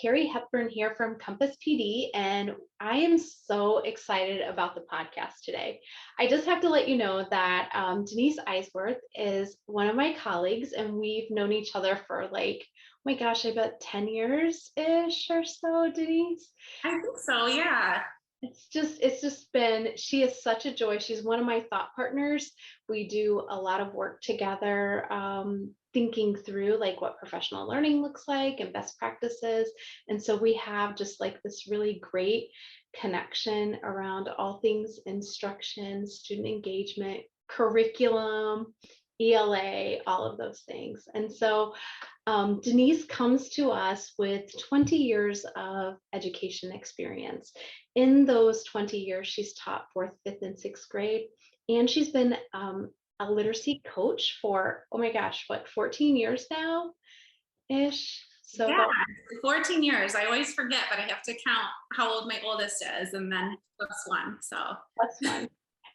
Carrie Hepburn here from Compass PD, and I am so excited about the podcast today. I just have to let you know that Denise Eiswirth is one of my colleagues, and we've known each other for like, oh my gosh, I bet 10 years-ish or so, Denise. I think so, yeah. It's just been, she is such a joy. She's one of my thought partners. We do a lot of work together, thinking through like what professional learning looks like and best practices. And so we have just like this really great connection around all things instruction, student engagement, curriculum, ELA, all of those things. And so Denise comes to us with 20 years of education experience. In those 20 years, she's taught fourth, fifth, and sixth grade, and she's been a literacy coach for, oh my gosh, what, 14 years now ish? So Yeah, 14 years. I always forget, but I have to count how old my oldest is and then plus one. So that's fun.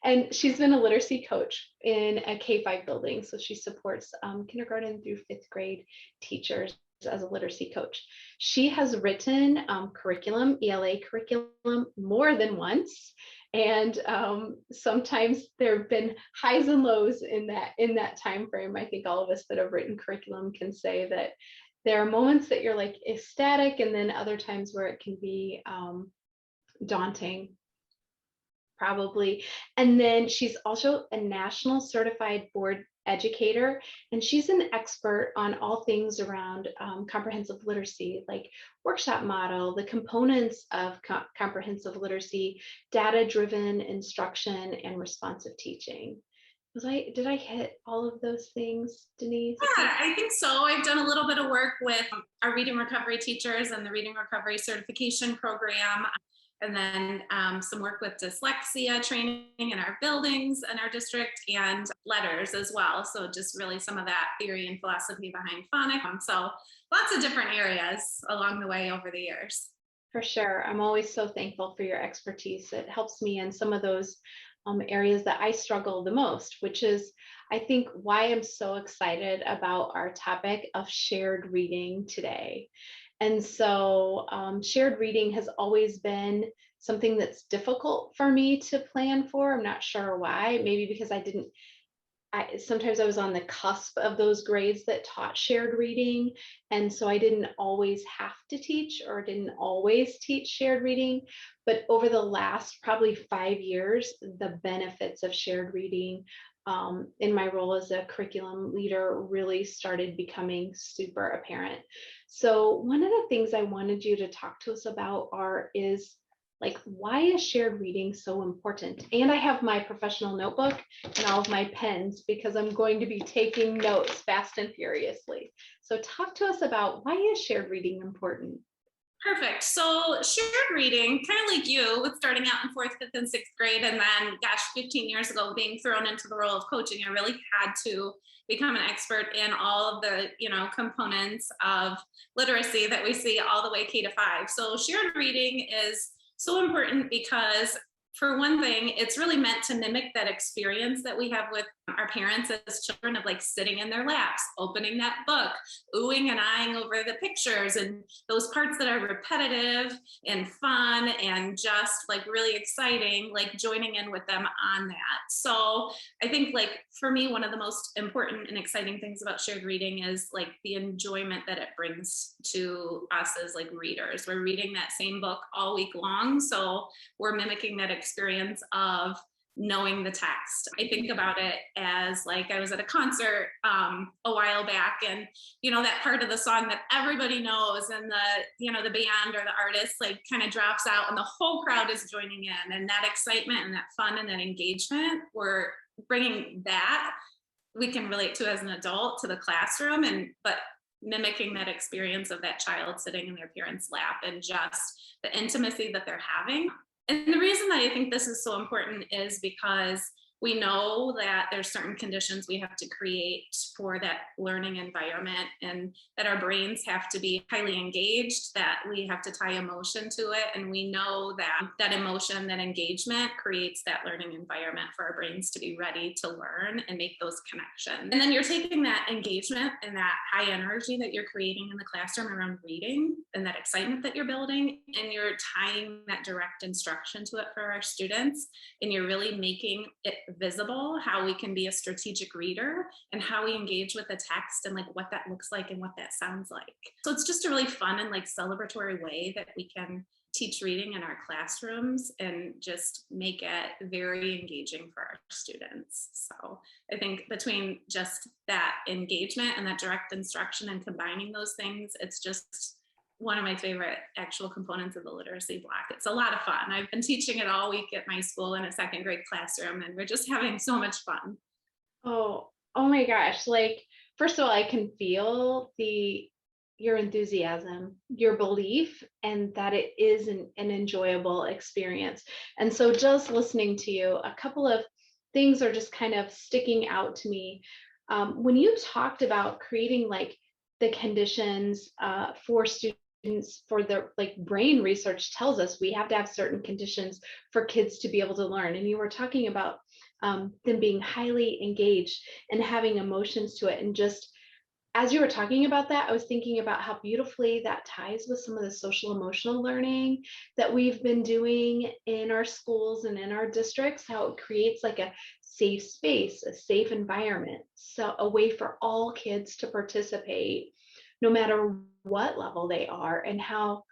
And she's been a literacy coach in a K-5 building. So she supports kindergarten through fifth grade teachers as a literacy coach. She has written curriculum, ELA curriculum, more than once. And sometimes there have been highs and lows in that time frame. I think all of us that have written curriculum can say that there are moments that you're like ecstatic, and then other times where it can be daunting, probably. And then she's also a national certified board educator, and she's an expert on all things around comprehensive literacy, like workshop model, the components of comprehensive literacy, data-driven instruction, and responsive teaching. Did I hit all of those things, Denise? yeah, I think so. I've done a little bit of work with our reading recovery teachers and the reading recovery certification program. And then some work with dyslexia training in our buildings and our district, and letters as well. So just really some of that theory and philosophy behind phonics. So lots of different areas along the way over the years. For sure. I'm always so thankful for your expertise. It helps me in some of those areas that I struggle the most, which is, I think, why I'm so excited about our topic of shared reading today. And so shared reading has always been something that's difficult for me to plan for. I'm not sure why. Maybe because sometimes I was on the cusp of those grades that taught shared reading. And so I didn't always have to teach, or didn't always teach shared reading. But over the last probably 5 years, the benefits of shared reading in my role as a curriculum leader really started becoming super apparent. So one of the things I wanted you to talk to us about is like, why is shared reading so important? And I have my professional notebook and all of my pens because I'm going to be taking notes fast and furiously. So talk to us about, why is shared reading important? Perfect. So shared reading, kind of like you, with starting out in fourth, fifth, and sixth grade, and then, gosh, 15 years ago, being thrown into the role of coaching, I really had to become an expert in all of the, components of literacy that we see all the way K to 5. So shared reading is so important because, for one thing, it's really meant to mimic that experience that we have with our parents as children, of like sitting in their laps, opening that book, oohing and eyeing over the pictures, and those parts that are repetitive and fun and just like really exciting, like joining in with them on that. So I think, like, for me, one of the most important and exciting things about shared reading is like the enjoyment that it brings to us as like readers. We're reading that same book all week long, so we're mimicking that experience of knowing the text. I think about it as like, I was at a concert a while back, and that part of the song that everybody knows, and the band or the artist like kind of drops out and the whole crowd is joining in, and that excitement and that fun and that engagement, we're bringing that we can relate to as an adult to the classroom, but mimicking that experience of that child sitting in their parents' lap and just the intimacy that they're having. And the reason that I think this is so important is because We know that there's certain conditions we have to create for that learning environment, and that our brains have to be highly engaged, that we have to tie emotion to it. And we know that that emotion, that engagement creates that learning environment for our brains to be ready to learn and make those connections. And then you're taking that engagement and that high energy that you're creating in the classroom around reading and that excitement that you're building, and you're tying that direct instruction to it for our students. And you're really making it visible how we can be a strategic reader and how we engage with the text and like what that looks like and what that sounds like. So it's just a really fun and like celebratory way that we can teach reading in our classrooms and just make it very engaging for our students. So I think between just that engagement and that direct instruction and combining those things, it's just one of my favorite actual components of the literacy block. It's a lot of fun. I've been teaching it all week at my school in a second grade classroom, and we're just having so much fun. Oh my gosh. Like, first of all, I can feel your enthusiasm, your belief, and that it is an enjoyable experience. And so just listening to you, a couple of things are just kind of sticking out to me. When you talked about creating like the conditions for students, for their like brain research tells us we have to have certain conditions for kids to be able to learn. And you were talking about them being highly engaged and having emotions to it. And just as you were talking about that, I was thinking about how beautifully that ties with some of the social emotional learning that we've been doing in our schools and in our districts, how it creates like a safe space, a safe environment, so a way for all kids to participate, no matter what level they are, and how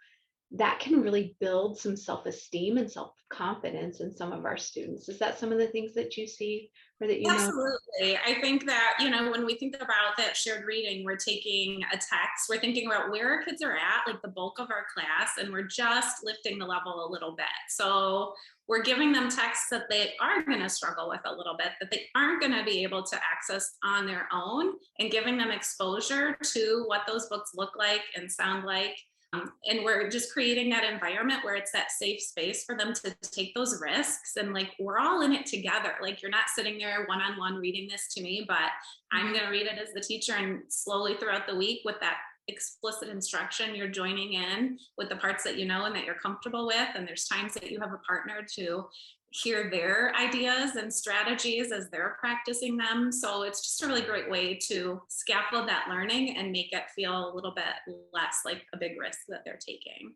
that can really build some self-esteem and self-confidence in some of our students. Is that some of the things that you see or that you know? Absolutely. I think that, when we think about that shared reading, we're taking a text, we're thinking about where our kids are at, like the bulk of our class, and we're just lifting the level a little bit. So we're giving them texts that they are going to struggle with a little bit, that they aren't going to be able to access on their own, and giving them exposure to what those books look like and sound like. And we're just creating that environment where it's that safe space for them to take those risks, and like we're all in it together. Like you're not sitting there one-on-one reading this to me, but I'm going to read it as the teacher, and slowly throughout the week with that explicit instruction, you're joining in with the parts that you know and that you're comfortable with. And there's times that you have a partner to hear their ideas and strategies as they're practicing them. So it's just a really great way to scaffold that learning and make it feel a little bit less like a big risk that they're taking.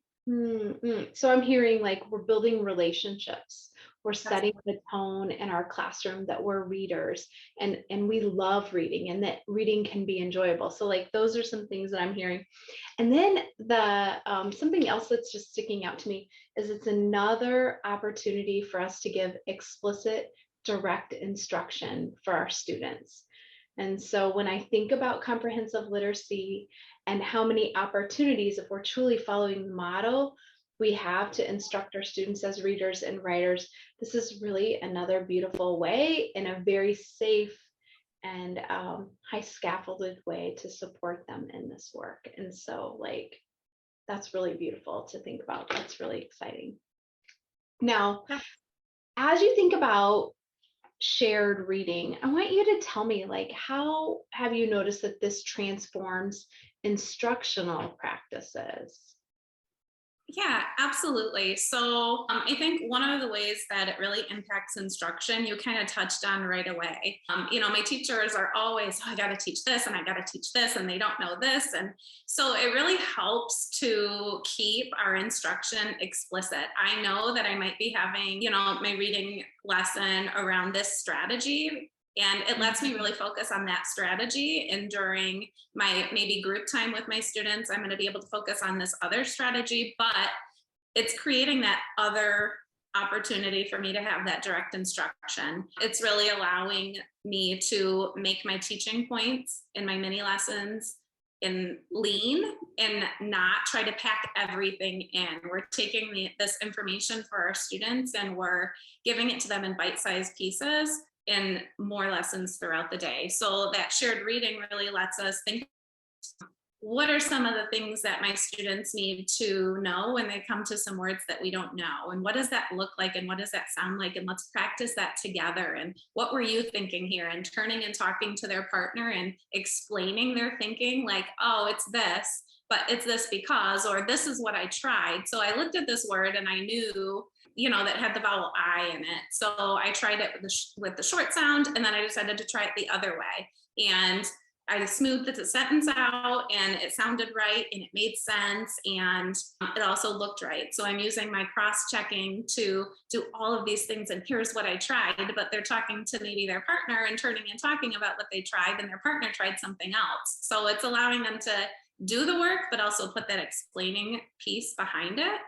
So I'm hearing like we're building relationships. We're That's setting the tone in our classroom that we're readers and we love reading and that reading can be enjoyable. So like those are some things that I'm hearing. And then the something else that's just sticking out to me is it's another opportunity for us to give explicit, direct instruction for our students. And so when I think about comprehensive literacy and how many opportunities, if we're truly following the model we have to instruct our students as readers and writers, this is really another beautiful way and a very safe and high scaffolded way to support them in this work. And so like, that's really beautiful to think about. That's really exciting. Now, as you think about shared reading, I want you to tell me, like, how have you noticed that this transforms instructional practices? Yeah, absolutely. So I think one of the ways that it really impacts instruction, you kind of touched on right away. My teachers are always, oh, I got to teach this and I got to teach this, and they don't know this. And so it really helps to keep our instruction explicit. I know that I might be having, my reading lesson around this strategy, and it lets me really focus on that strategy. And during my maybe group time with my students, I'm going to be able to focus on this other strategy, but it's creating that other opportunity for me to have that direct instruction. It's really allowing me to make my teaching points in my mini lessons in lean and not try to pack everything in. We're taking this information for our students and we're giving it to them in bite-sized pieces in more lessons throughout the day. So that shared reading really lets us think what are some of the things that my students need to know when they come to some words that we don't know? And what does that look like? And what does that sound like? And let's practice that together. And what were you thinking here? And turning and talking to their partner and explaining their thinking, like, oh, it's this, but it's this because, or this is what I tried. So I looked at this word and I knew, that had the vowel I in it. So I tried it with the short sound, and then I decided to try it the other way. And I smoothed the sentence out and it sounded right and it made sense and it also looked right. So I'm using my cross-checking to do all of these things. And here's what I tried, but they're talking to maybe their partner and turning and talking about what they tried, and their partner tried something else. So it's allowing them to do the work, but also put that explaining piece behind it.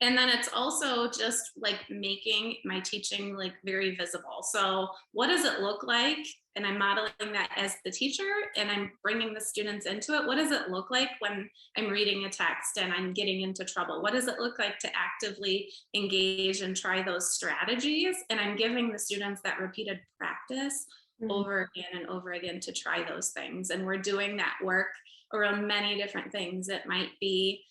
And then it's also just like making my teaching like very visible. So what does it look like? And I'm modeling that as the teacher and I'm bringing the students into it. What does it look like when I'm reading a text and I'm getting into trouble? What does it look like to actively engage and try those strategies? And I'm giving the students that repeated practice over again and over again to try those things. And we're doing that work around many different things. It might be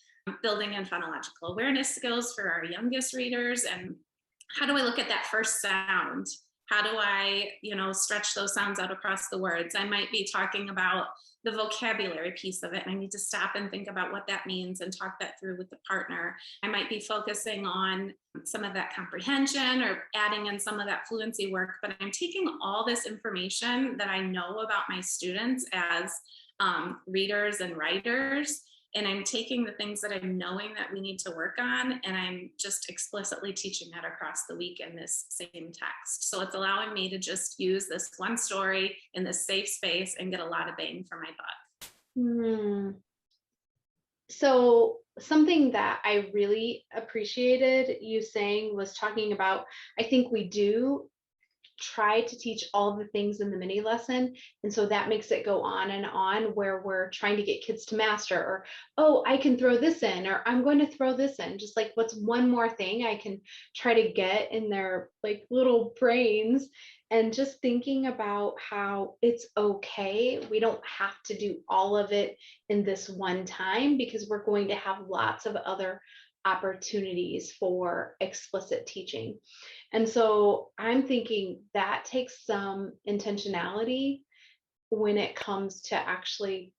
building in phonological awareness skills for our youngest readers, and how do I look at that first sound? How do I, stretch those sounds out across the words? I might be talking about the vocabulary piece of it, and I need to stop and think about what that means and talk that through with the partner. I might be focusing on some of that comprehension or adding in some of that fluency work, but I'm taking all this information that I know about my students as readers and writers, and I'm taking the things that I'm knowing that we need to work on, and I'm just explicitly teaching that across the week in this same text. So it's allowing me to just use this one story in this safe space and get a lot of bang for my buck. So something that I really appreciated you saying was talking about, I think we do try to teach all the things in the mini lesson. And so that makes it go on and on, where we're trying to get kids to master, or, oh, I can throw this in, or I'm going to throw this in. Just like, what's one more thing I can try to get in their like little brains? And just thinking about how it's okay. We don't have to do all of it in this one time, because we're going to have lots of other opportunities for explicit teaching. And so I'm thinking that takes some intentionality when it comes to actually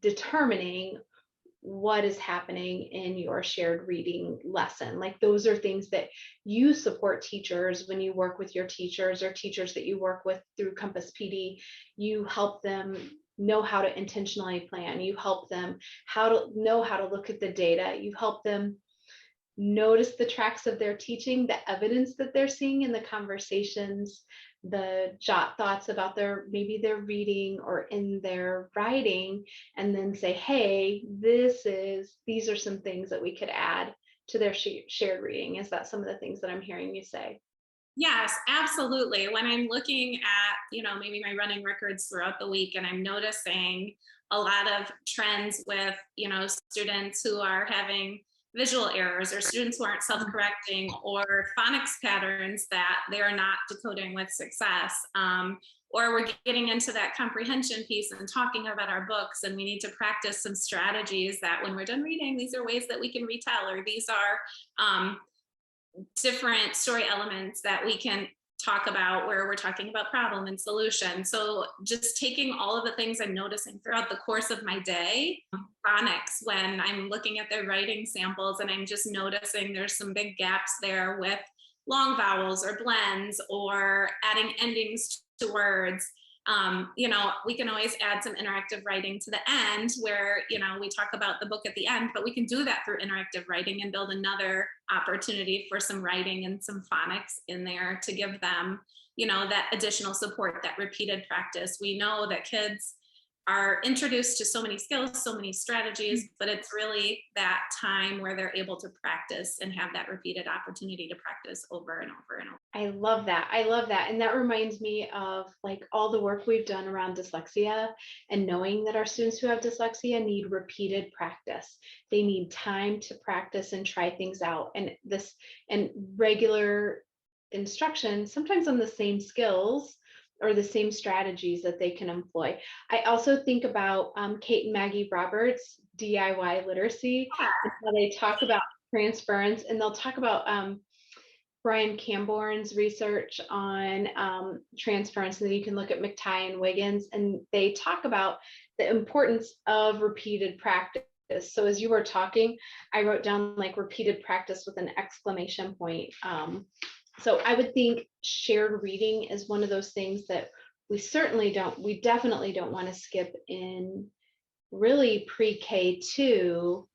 determining what is happening in your shared reading lesson. Like, those are things that you support teachers when you work with your teachers, or teachers that you work with through Compass PD. You help them know how to intentionally plan. You help them how to know how to look at the data. You help them notice the tracks of their teaching, the evidence that they're seeing in the conversations, the jot thoughts about maybe their reading or in their writing, and then say, hey, these are some things that we could add to their shared reading. Is that some of the things that I'm hearing you say? Yes, absolutely. When I'm looking at, maybe my running records throughout the week, and I'm noticing a lot of trends with, students who are having visual errors, or students who aren't self-correcting, or phonics patterns that they're not decoding with success, or we're getting into that comprehension piece and talking about our books, and we need to practice some strategies that when we're done reading, these are ways that we can retell, or these are different story elements that we can talk about where we're talking about problem and solution. So just taking all of the things I'm noticing throughout the course of my day, phonics, when I'm looking at their writing samples and I'm just noticing there's some big gaps there with long vowels or blends or adding endings to words. We can always add some interactive writing to the end where, we talk about the book at the end, but we can do that through interactive writing and build another opportunity for some writing and some phonics in there to give them, that additional support, that repeated practice. We know that kids are introduced to so many skills, so many strategies, but it's really that time where they're able to practice and have that repeated opportunity to practice over and over and over. I love that. I love that. And that reminds me of like all the work we've done around dyslexia, and knowing that our students who have dyslexia need repeated practice. They need time to practice and try things out. And regular instruction, sometimes on the same skills, or the same strategies that they can employ. I also think about Kate and Maggie Roberts' DIY literacy, and how they talk about transference, and they'll talk about Brian Camborne's research on transference, and then you can look at McTighe and Wiggins, and they talk about the importance of repeated practice. So as you were talking, I wrote down like repeated practice with an exclamation point. So I would think shared reading is one of those things that we definitely don't want to skip in really pre-K two.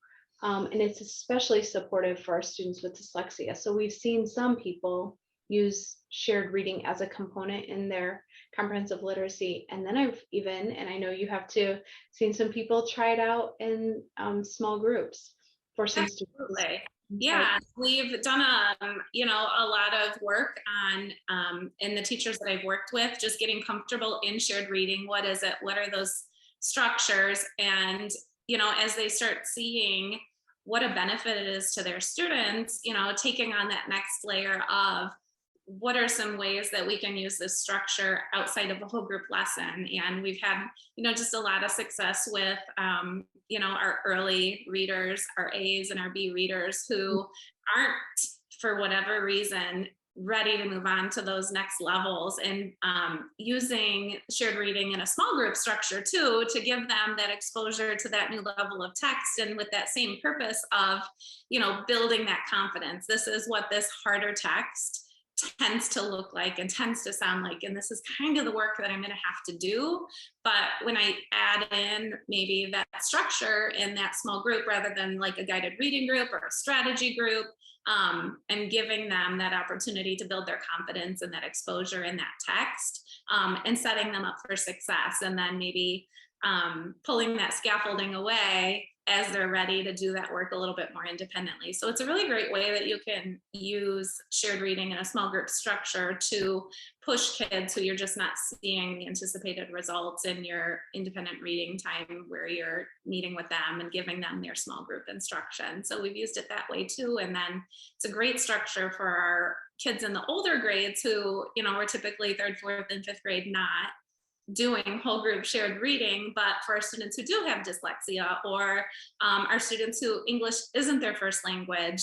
And it's especially supportive for our students with dyslexia. So we've seen some people use shared reading as a component in their comprehensive literacy. And then and I know you have too, seen some people try it out in small groups for some students. Absolutely. Yeah, we've done a lot of work on in the teachers that I've worked with, just getting comfortable in shared reading. What is it? What are those structures? And as they start seeing what a benefit it is to their students, taking on that next layer of what are some ways that we can use this structure outside of a whole group lesson. And we've had, just a lot of success with, our early readers, our A's and our B readers who aren't, for whatever reason, ready to move on to those next levels, and using shared reading in a small group structure too, to give them that exposure to that new level of text, and with that same purpose of, building that confidence. This is what this harder text tends to look like and tends to sound like, and this is kind of the work that I'm going to have to do. But when I add in maybe that structure in that small group, rather than like a guided reading group or a strategy group, and giving them that opportunity to build their confidence and that exposure in that text, and setting them up for success, and then maybe pulling that scaffolding away as they're ready to do that work a little bit more independently. So it's a really great way that you can use shared reading in a small group structure to push kids who you're just not seeing the anticipated results in your independent reading time, where you're meeting with them and giving them their small group instruction. So we've used it that way too. And then it's a great structure for our kids in the older grades who, are typically third, fourth, and fifth grade, not doing whole group shared reading. But for our students who do have dyslexia, or our students who English isn't their first language,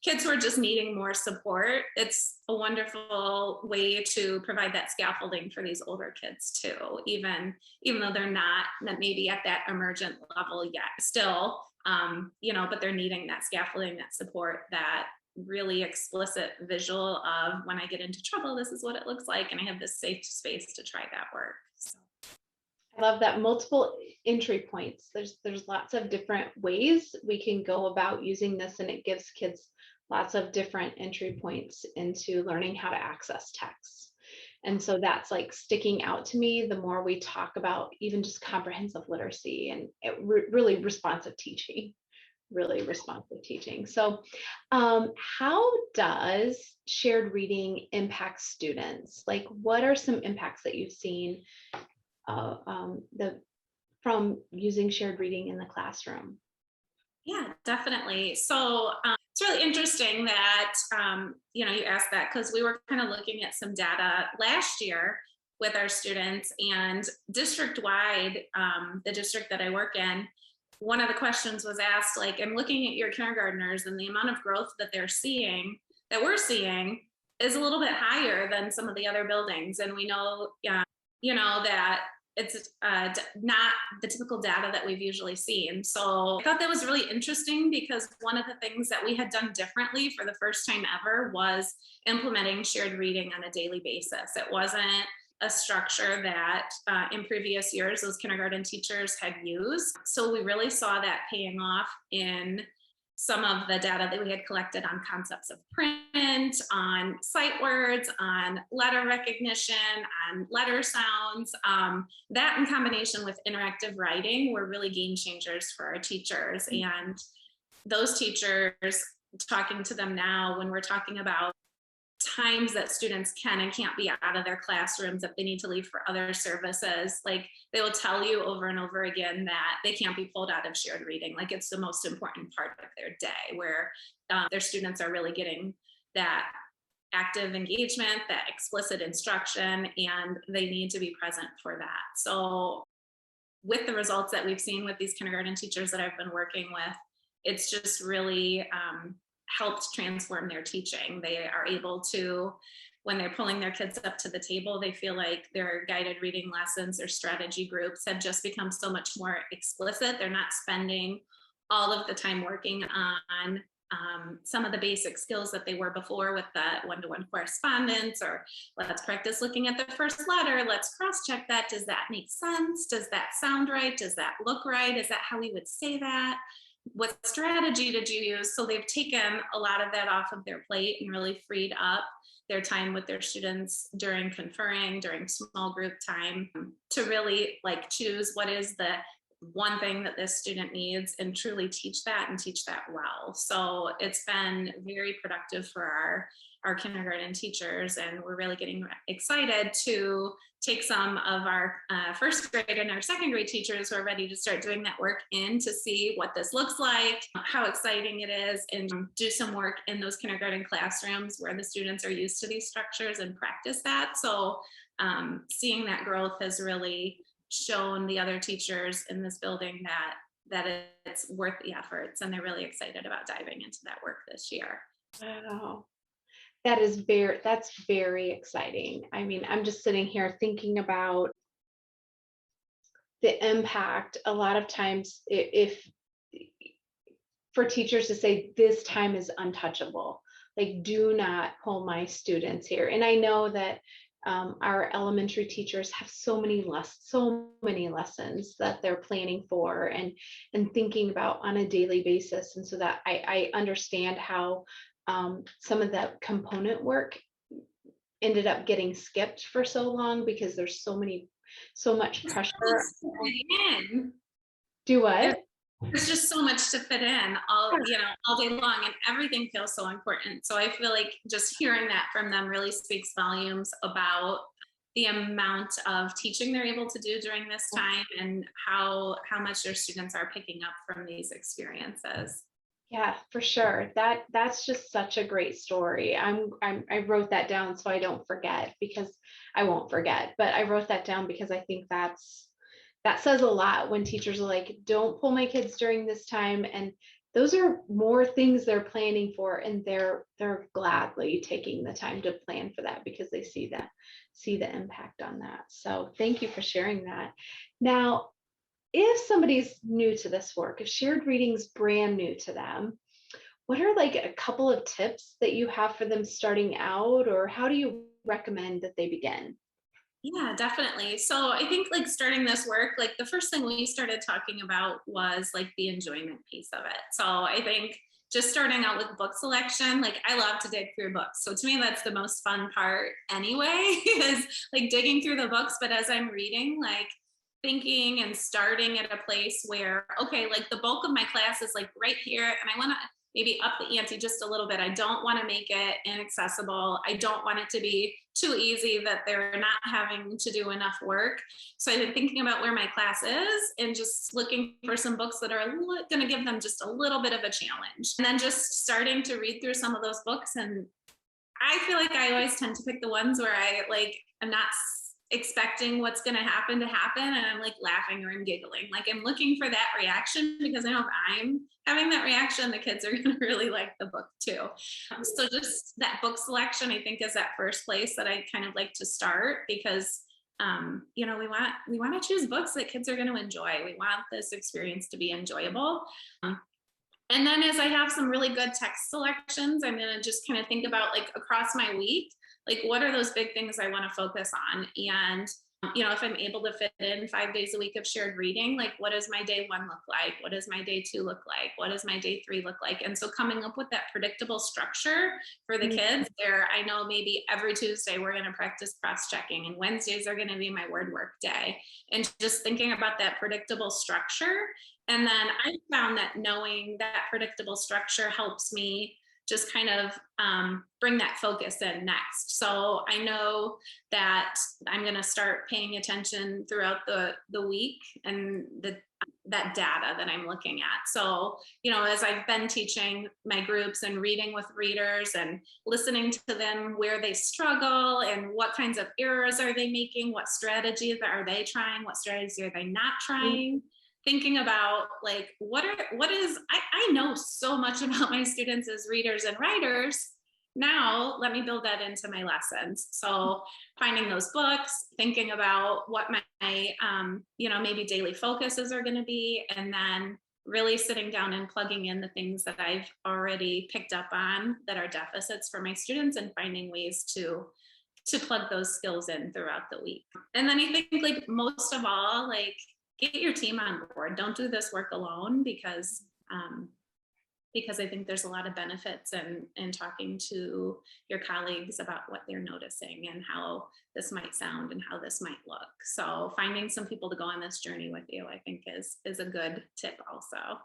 kids who are just needing more support, it's a wonderful way to provide that scaffolding for these older kids too, even though they're not maybe at that emergent level yet still, but they're needing that scaffolding, that support, that really explicit visual of, when I get into trouble, this is what it looks like, and I have this safe space to try that work. So I love that. Multiple entry points. There's lots of different ways we can go about using this, and it gives kids lots of different entry points into learning how to access text. And so that's like sticking out to me the more we talk about even just comprehensive literacy and really responsive teaching. So how does shared reading impact students? Like, what are some impacts that you've seen from using shared reading in the classroom? Yeah, definitely. So it's really interesting that, you asked that, because we were kind of looking at some data last year with our students, and district-wide, the district that I work in, one of the questions was asked, like, I'm looking at your kindergartners, and the amount of growth that we're seeing is a little bit higher than some of the other buildings. And we know, that it's not the typical data that we've usually seen. So I thought that was really interesting, because one of the things that we had done differently for the first time ever was implementing shared reading on a daily basis. It wasn't a structure that in previous years those kindergarten teachers had used. So we really saw that paying off in some of the data that we had collected on concepts of print, on sight words, on letter recognition, on letter sounds. That in combination with interactive writing were really game changers for our teachers. And those teachers, talking to them now, when we're talking about times that students can and can't be out of their classrooms if they need to leave for other services, like, they will tell you over and over again that they can't be pulled out of shared reading. Like, it's the most important part of their day, where their students are really getting that active engagement, that explicit instruction, and they need to be present for that. So with the results that we've seen with these kindergarten teachers that I've been working with, it's just really helped transform their teaching. They are able to, when they're pulling their kids up to the table, they feel like their guided reading lessons or strategy groups have just become so much more explicit. They're not spending all of the time working on some of the basic skills that they were before with the one-to-one correspondence, or let's practice looking at the first letter. Let's cross-check that. Does that make sense? Does that sound right? Does that look right? Is that how we would say that? What strategy did you use? So they've taken a lot of that off of their plate and really freed up their time with their students during conferring, during small group time, to really like choose what is the one thing that this student needs and truly teach that and teach that well. So it's been very productive for our kindergarten teachers, and we're really getting excited to take some of our first grade and our second grade teachers who are ready to start doing that work in to see what this looks like, how exciting it is, and do some work in those kindergarten classrooms where the students are used to these structures and practice that. So seeing that growth has really shown the other teachers in this building that it's worth the efforts, and they're really excited about diving into that work this year. Wow. That's very exciting. I mean, I'm just sitting here thinking about the impact a lot of times if for teachers to say this time is untouchable, like do not pull my students here. And I know that our elementary teachers have so many lessons that they're planning for and thinking about on a daily basis. And so that I understand how some of that component work ended up getting skipped for so long because there's so much pressure. Do what? There's just so much to fit in all day long, and everything feels so important. So I feel like just hearing that from them really speaks volumes about the amount of teaching they're able to do during this time, and how much their students are picking up from these experiences. Yeah, for sure. That's just such a great story. I wrote that down so I don't forget, because I won't forget, but I wrote that down because I think that says a lot when teachers are like, don't pull my kids during this time. And those are more things they're planning for, and they're gladly taking the time to plan for that because they see the impact on that. So thank you for sharing that. Now, if somebody's new to this work, if shared reading's brand new to them, what are like a couple of tips that you have for them starting out, or how do you recommend that they begin? Yeah, definitely. So I think like starting this work, like the first thing we started talking about was like the enjoyment piece of it. So I think just starting out with book selection, like I love to dig through books. So to me, that's the most fun part anyway, is like digging through the books. But as I'm reading, like thinking and starting at a place where, okay, like the bulk of my class is like right here, and I want to maybe up the ante just a little bit. I don't want to make it inaccessible. I don't want it to be too easy that they're not having to do enough work. So I've been thinking about where my class is and just looking for some books that are going to give them just a little bit of a challenge. And then just starting to read through some of those books. And I feel like I always tend to pick the ones where I'm not expecting what's going to happen, and I'm like laughing or I'm giggling. Like I'm looking for that reaction, because I know if I'm having that reaction, the kids are going to really like the book too. So just that book selection, I think, is that first place that I kind of like to start, because we want to choose books that kids are going to enjoy. We want this experience to be enjoyable. And then as I have some really good text selections, I'm going to just kind of think about like across my week, like what are those big things I want to focus on? And, if I'm able to fit in 5 days a week of shared reading, like what does my day 1 look like? What does my day 2 look like? What does my day 3 look like? And so coming up with that predictable structure for the kids there, I know maybe every Tuesday we're going to practice cross-checking, and Wednesdays are going to be my word work day. And just thinking about that predictable structure. And then I found that knowing that predictable structure helps me just kind of bring that focus in next. So I know that I'm going to start paying attention throughout the week and that data that I'm looking at. So, as I've been teaching my groups and reading with readers and listening to them where they struggle and what kinds of errors are they making, what strategies are they trying, what strategies are they not trying, thinking about like, I know so much about my students as readers and writers. Now let me build that into my lessons. So finding those books, thinking about what my maybe daily focuses are going to be, and then really sitting down and plugging in the things that I've already picked up on that are deficits for my students, and finding ways to plug those skills in throughout the week. And then I think, like, most of all, like, get your team on board. Don't do this work alone, because I think there's a lot of benefits in talking to your colleagues about what they're noticing and how this might sound and how this might look. So finding some people to go on this journey with you, I think is a good tip also.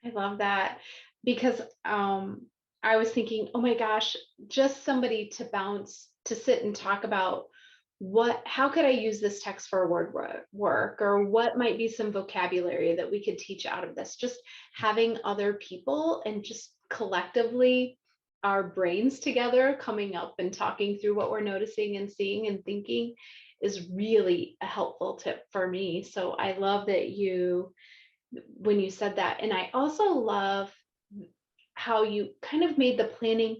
I love that, because I was thinking, oh my gosh, just somebody to sit and talk about how could I use this text for word work, or what might be some vocabulary that we could teach out of this. Just having other people and just collectively our brains together coming up and talking through what we're noticing and seeing and thinking is really a helpful tip for me. So I love that when you said that. And I also love how you kind of made the planning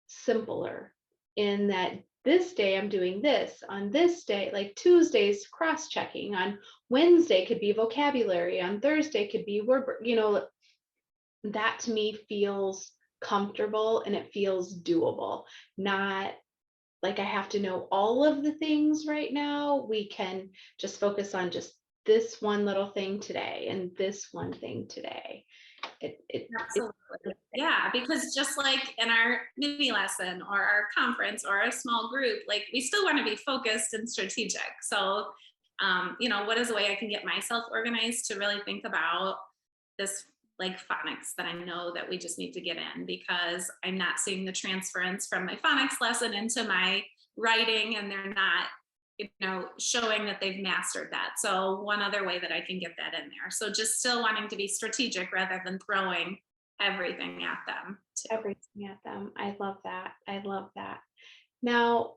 simpler, in that this day I'm doing this, on this day, like Tuesday's cross-checking, on Wednesday could be vocabulary, on Thursday could be word, that to me feels comfortable and it feels doable. Not like I have to know all of the things right now. We can just focus on just this one little thing today and this one thing today. Absolutely. Yeah, because just like in our mini lesson or our conference or a small group, like, we still want to be focused and strategic. So, what is a way I can get myself organized to really think about this, like, phonics that I know that we just need to get in, because I'm not seeing the transference from my phonics lesson into my writing, and they're not showing that they've mastered that. So one other way that I can get that in there. So just still wanting to be strategic rather than throwing everything at them. Everything at them. I love that. I love that. Now,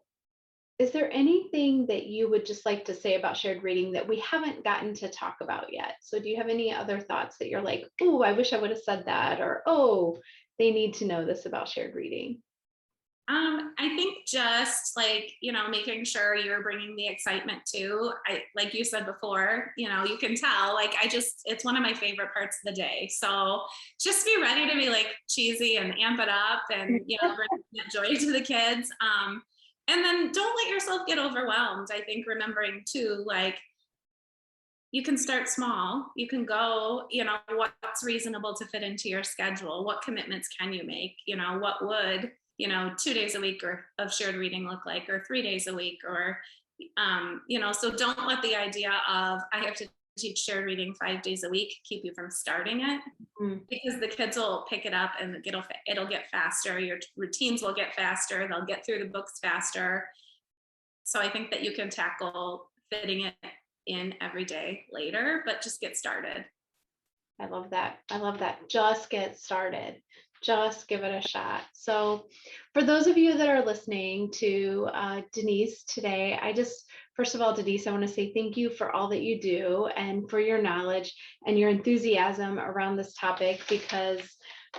is there anything that you would just like to say about shared reading that we haven't gotten to talk about yet? So do you have any other thoughts that you're like, oh, I wish I would have said that, or, oh, they need to know this about shared reading? I think just, like, making sure you're bringing the excitement too. Like you said before, you can tell, like, it's one of my favorite parts of the day. So just be ready to be, like, cheesy and amp it up and, bring that joy to the kids. And then don't let yourself get overwhelmed. I think remembering too, like, you can start small. You can go, what's reasonable to fit into your schedule? What commitments can you make? What would, 2 days a week of shared reading look like, or 3 days a week, or, so don't let the idea of I have to teach shared reading 5 days a week keep you from starting it, because the kids will pick it up and it'll get faster. Your routines will get faster. They'll get through the books faster. So I think that you can tackle fitting it in every day later, but just get started. I love that. I love that. Just get started. Just give it a shot. So for those of you that are listening to Denise today, first of all, Denise, I want to say thank you for all that you do and for your knowledge and your enthusiasm around this topic, because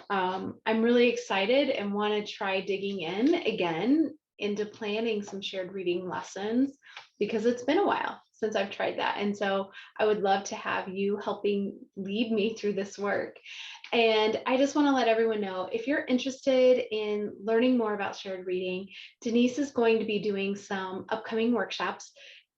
I'm really excited and want to try digging in again into planning some shared reading lessons, because it's been a while since I've tried that. And so I would love to have you helping lead me through this work. And I just want to let everyone know, if you're interested in learning more about shared reading, Denise is going to be doing some upcoming workshops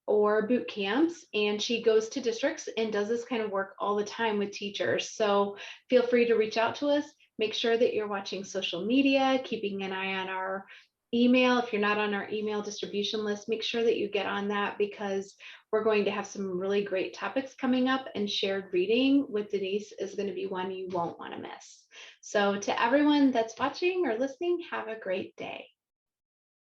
or boot camps, and she goes to districts and does this kind of work all the time with teachers. So feel free to reach out to us. Make sure that you're watching social media, keeping an eye on our email. If you're not on our email distribution list, make sure that you get on that, because we're going to have some really great topics coming up, and shared reading with Denise is going to be one you won't want to miss. So to everyone that's watching or listening, have a great day.